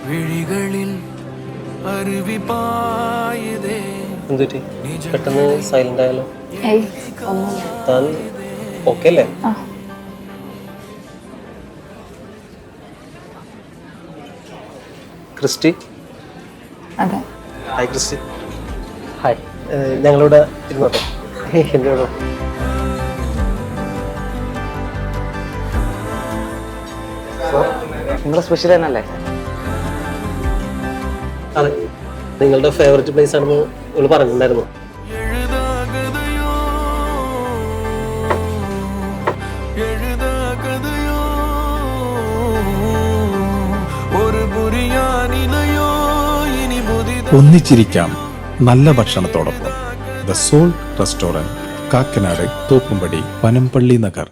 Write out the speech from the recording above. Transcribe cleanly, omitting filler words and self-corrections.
വിഴികളിൽ അരുവി പായതേ. എന്തുപറ്റി പെട്ടെന്ന് സൈലന്റ് ആയാലോ? ഏയ് ഒന്നുമില്ല. താൻ ഓക്കെ അല്ലേ? ആ ക്രിസ്റ്റി. അതെ. Hi Christy. ഹായ്. ഞങ്ങളിവിടെ ഇരുന്നോട്ടെ. എൻ്റെ ഇവിടെ നിങ്ങളുടെ സ്പെഷ്യൽ തന്നെയല്ലേ? അതെ, നിങ്ങളുടെ ഫേവറേറ്റ് പ്ലേസ് ആണെന്ന് നിങ്ങൾ പറഞ്ഞിട്ടുണ്ടായിരുന്നു. എഴുതാകതയോ എഴുതാകതയോ ഒരു ബുരിയാനിലയോ ഇനി ഒന്നിച്ചിരിക്കാം നല്ല ഭക്ഷണത്തോടൊപ്പം. The soul restaurant, Kakkanad, Thoppumpady, Panampilly Nagar.